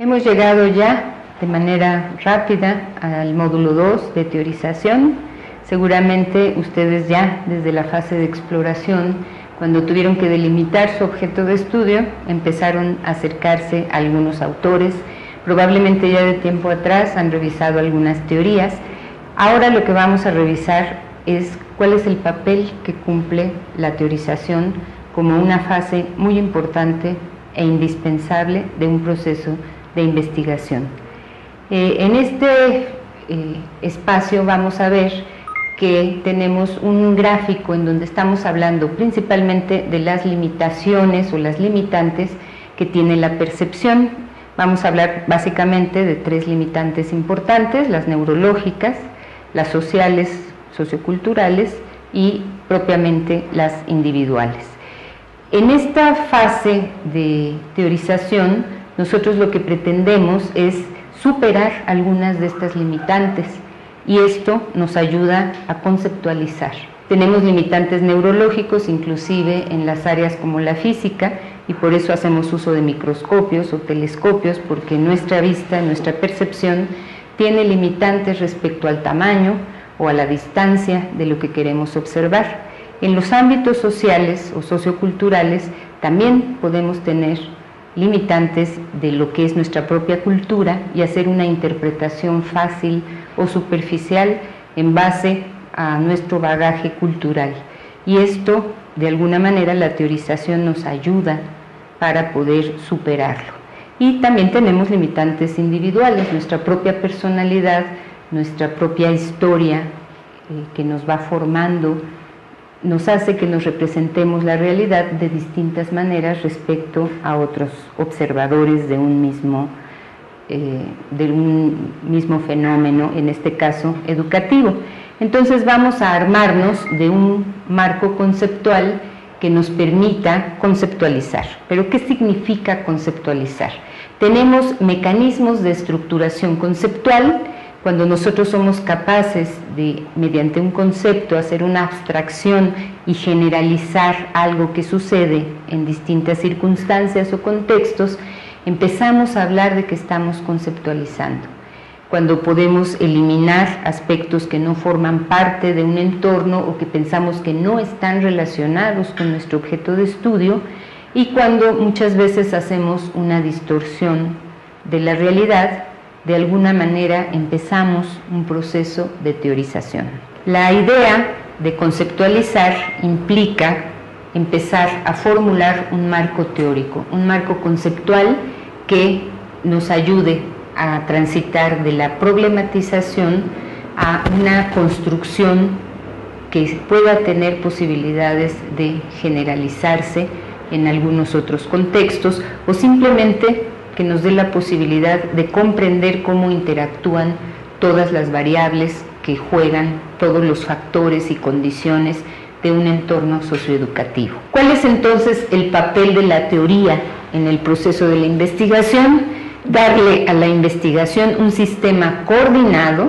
Hemos llegado ya de manera rápida al módulo 2 de teorización. Seguramente ustedes ya desde la fase de exploración, cuando tuvieron que delimitar su objeto de estudio, empezaron a acercarse a algunos autores. Probablemente ya de tiempo atrás han revisado algunas teorías. Ahora lo que vamos a revisar es cuál es el papel que cumple la teorización como una fase muy importante e indispensable de un proceso de investigación. En este espacio vamos a ver que tenemos un gráfico en donde estamos hablando principalmente de las limitaciones o las limitantes que tiene la percepción. Vamos a hablar básicamente de tres limitantes importantes: las neurológicas, las sociales, socioculturales y propiamente las individuales. En esta fase de teorización, nosotros lo que pretendemos es superar algunas de estas limitantes y esto nos ayuda a conceptualizar. Tenemos limitantes neurológicos, inclusive en las áreas como la física, y por eso hacemos uso de microscopios o telescopios, porque nuestra vista, nuestra percepción tiene limitantes respecto al tamaño o a la distancia de lo que queremos observar. En los ámbitos sociales o socioculturales también podemos tener limitantes de lo que es nuestra propia cultura y hacer una interpretación fácil o superficial en base a nuestro bagaje cultural. Y esto, de alguna manera, la teorización nos ayuda para poder superarlo. Y también tenemos limitantes individuales, nuestra propia personalidad, nuestra propia historia que nos va formando, nos hace que nos representemos la realidad de distintas maneras respecto a otros observadores de un mismo fenómeno, en este caso educativo. Entonces vamos a armarnos de un marco conceptual que nos permita conceptualizar. ¿Pero qué significa conceptualizar? Tenemos mecanismos de estructuración conceptual. Cuando nosotros somos capaces de, mediante un concepto, hacer una abstracción y generalizar algo que sucede en distintas circunstancias o contextos, empezamos a hablar de que estamos conceptualizando. Cuando podemos eliminar aspectos que no forman parte de un entorno o que pensamos que no están relacionados con nuestro objeto de estudio, y cuando muchas veces hacemos una distorsión de la realidad, de alguna manera empezamos un proceso de teorización. La idea de conceptualizar implica empezar a formular un marco teórico, un marco conceptual que nos ayude a transitar de la problematización a una construcción que pueda tener posibilidades de generalizarse en algunos otros contextos, o simplemente que nos dé la posibilidad de comprender cómo interactúan todas las variables que juegan, todos los factores y condiciones de un entorno socioeducativo. ¿Cuál es entonces el papel de la teoría en el proceso de la investigación? Darle a la investigación un sistema coordinado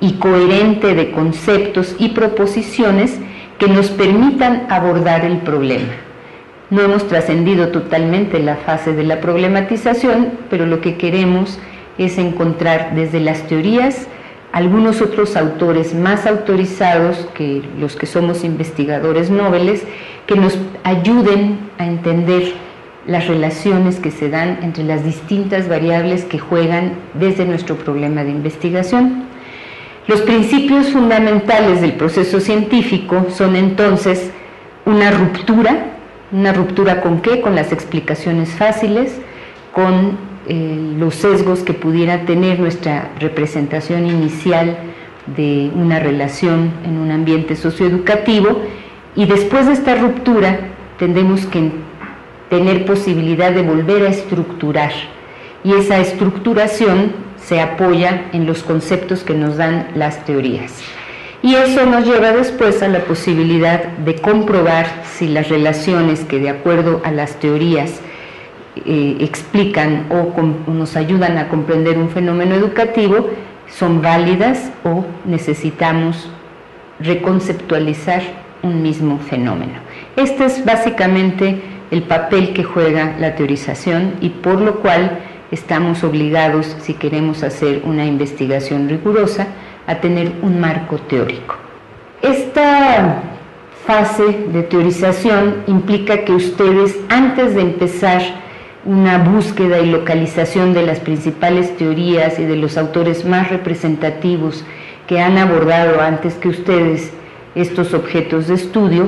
y coherente de conceptos y proposiciones que nos permitan abordar el problema. No hemos trascendido totalmente la fase de la problematización, pero lo que queremos es encontrar desde las teorías algunos otros autores más autorizados que los que somos investigadores noveles, que nos ayuden a entender las relaciones que se dan entre las distintas variables que juegan desde nuestro problema de investigación. Los principios fundamentales del proceso científico son entonces una ruptura. ¿Una ruptura con qué? Con las explicaciones fáciles, con los sesgos que pudiera tener nuestra representación inicial de una relación en un ambiente socioeducativo, y después de esta ruptura tendremos que tener posibilidad de volver a estructurar, y esa estructuración se apoya en los conceptos que nos dan las teorías. Y eso nos lleva después a la posibilidad de comprobar si las relaciones que de acuerdo a las teorías explican o nos ayudan a comprender un fenómeno educativo son válidas o necesitamos reconceptualizar un mismo fenómeno. Este es básicamente el papel que juega la teorización, y por lo cual estamos obligados, si queremos hacer una investigación rigurosa, a tener un marco teórico. Esta fase de teorización implica que ustedes, antes de empezar una búsqueda y localización de las principales teorías y de los autores más representativos que han abordado antes que ustedes estos objetos de estudio,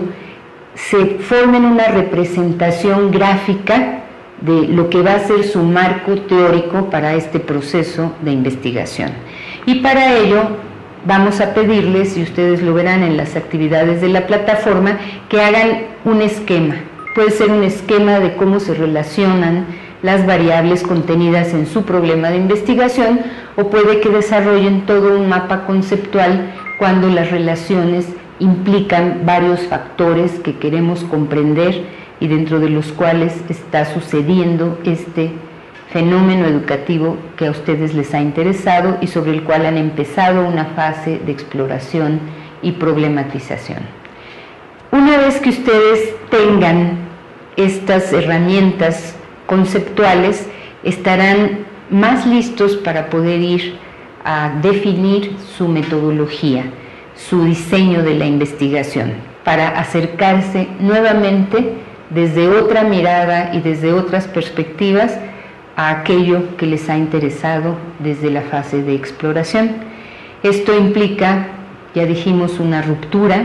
se formen una representación gráfica de lo que va a ser su marco teórico para este proceso de investigación. Y para ello vamos a pedirles, y ustedes lo verán en las actividades de la plataforma, que hagan un esquema. Puede ser un esquema de cómo se relacionan las variables contenidas en su problema de investigación, o puede que desarrollen todo un mapa conceptual cuando las relaciones implican varios factores que queremos comprender y dentro de los cuales está sucediendo este fenómeno educativo que a ustedes les ha interesado y sobre el cual han empezado una fase de exploración y problematización. Una vez que ustedes tengan estas herramientas conceptuales, estarán más listos para poder ir a definir su metodología, su diseño de la investigación, para acercarse nuevamente desde otra mirada y desde otras perspectivas a aquello que les ha interesado desde la fase de exploración. Esto implica, ya dijimos, una ruptura,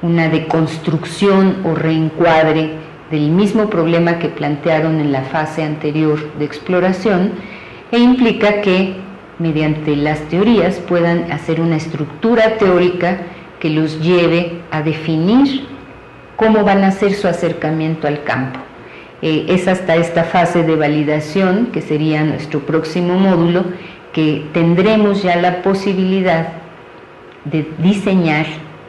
una deconstrucción o reencuadre del mismo problema que plantearon en la fase anterior de exploración, e implica que mediante las teorías puedan hacer una estructura teórica que los lleve a definir cómo van a hacer su acercamiento al campo. Es hasta esta fase de validación, que sería nuestro próximo módulo, que tendremos ya la posibilidad de diseñar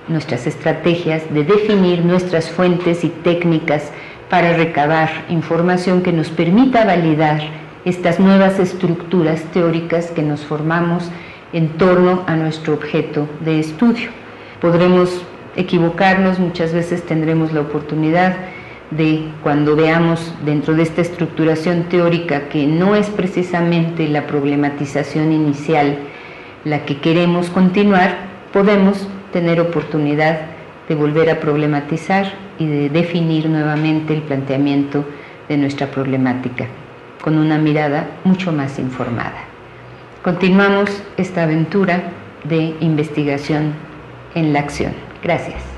nuestras estrategias, de definir nuestras fuentes y técnicas para recabar información que nos permita validar estas nuevas estructuras teóricas que nos formamos en torno a nuestro objeto de estudio. Podremos equivocarnos, muchas veces tendremos la oportunidad de, cuando veamos dentro de esta estructuración teórica que no es precisamente la problematización inicial la que queremos continuar, podemos tener oportunidad de volver a problematizar y de definir nuevamente el planteamiento de nuestra problemática con una mirada mucho más informada. Continuamos esta aventura de investigación en la acción. Gracias.